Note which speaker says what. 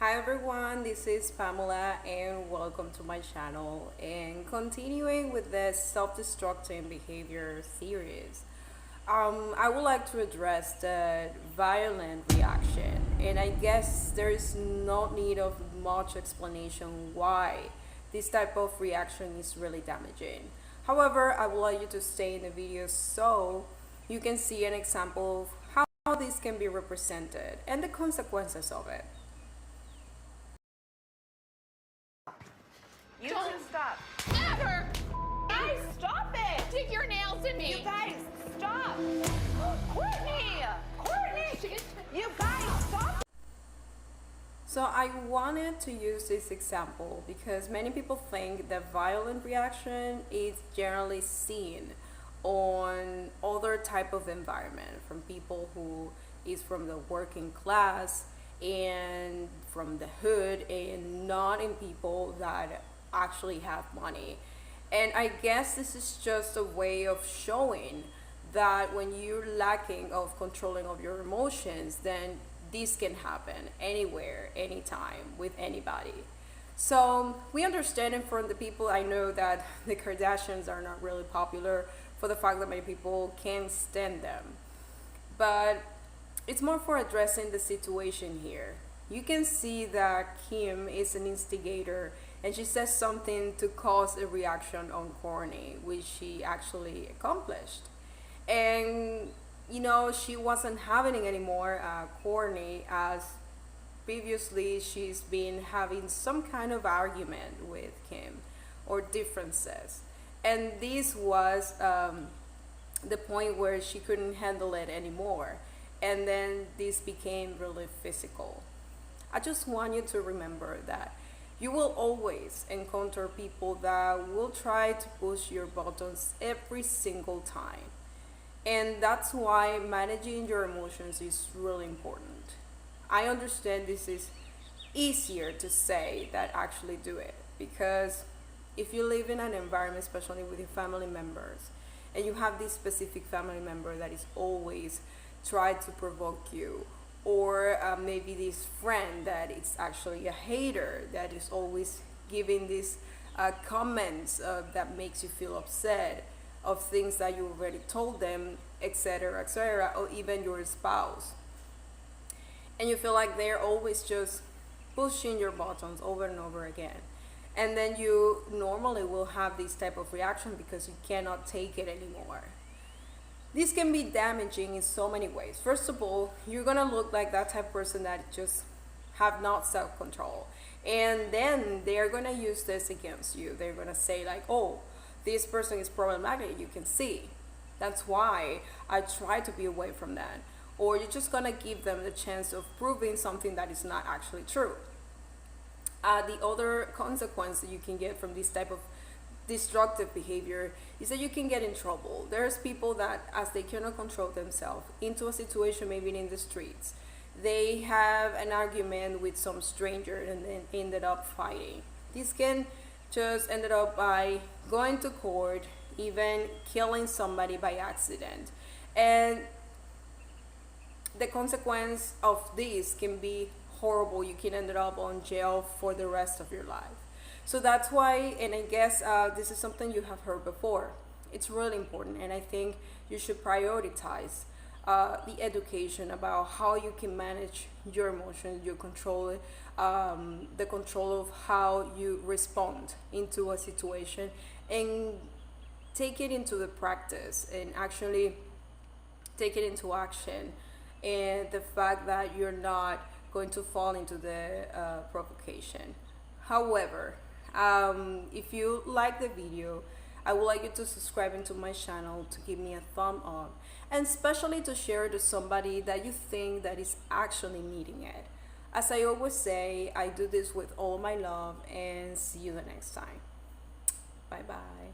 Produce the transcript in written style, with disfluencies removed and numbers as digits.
Speaker 1: Hi everyone, this is Pamela and welcome to my channel, and continuing with the self-destructing behavior series. I would like to address the violent reaction, and I guess there's no need of much explanation why this type of reaction is really damaging. However, I would like you to stay in the video so you can see an example of how this can be represented and the consequences of it.
Speaker 2: You two stop.
Speaker 3: Ever!
Speaker 2: Guys, stop it!
Speaker 3: Dig your nails in me!
Speaker 2: You guys, stop! Courtney! Courtney! You guys, stop!
Speaker 1: So I wanted to use this example because many people think that violent reaction is generally seen on other type of environment, from people who is from the working class and from the hood, and not in people that actually have money. And I guess this is just a way of showing that when you're lacking of controlling of your emotions, then this can happen anywhere, anytime, with anybody. So we understand it from the people. I know that the Kardashians are not really popular for the fact that many people can't stand them, but it's more for addressing the situation here. You can see that Kim is an instigator, and she says something to cause a reaction on Kourtney, which she actually accomplished. And you know, she wasn't having it anymore, Kourtney, as previously she's been having some kind of argument with Kim or differences. And this was the point where she couldn't handle it anymore. And then this became really physical. I just want you to remember that you will always encounter people that will try to push your buttons every single time. And that's why managing your emotions is really important. I understand this is easier to say than actually do it, because if you live in an environment, especially with your family members, and you have this specific family member that is always try to provoke you, or maybe this friend that is actually a hater that is always giving these comments that makes you feel upset of things that you already told them, etc., etc., or even your spouse, and you feel like they're always just pushing your buttons over and over again, and then you normally will have this type of reaction because you cannot take it anymore. This can be damaging in so many ways. First of all, you're gonna look like that type of person that just have not self-control, and then they're gonna use this against you. They're gonna say like, oh, this person is problematic, you can see. That's why I try to be away from that. Or you're just gonna give them the chance of proving something that is not actually true. The other consequence that you can get from this type of destructive behavior is that you can get in trouble. There's people that, as they cannot control themselves into a situation, maybe in the streets, they have an argument with some stranger and then ended up fighting. This can just ended up by going to court, even killing somebody by accident. And the consequence of this can be horrible. You can end up on jail for the rest of your life. So that's why, and I guess this is something you have heard before, it's really important, and I think you should prioritize the education about how you can manage your emotions, your control, the control of how you respond into a situation, and take it into the practice and actually take it into action, and the fact that you're not going to fall into the provocation. However, if you like the video, I would like you to subscribe into my channel, to give me a thumb up, and especially to share it to somebody that you think that is actually needing it. As I always say, I do this with all my love, and see you the next time. Bye bye.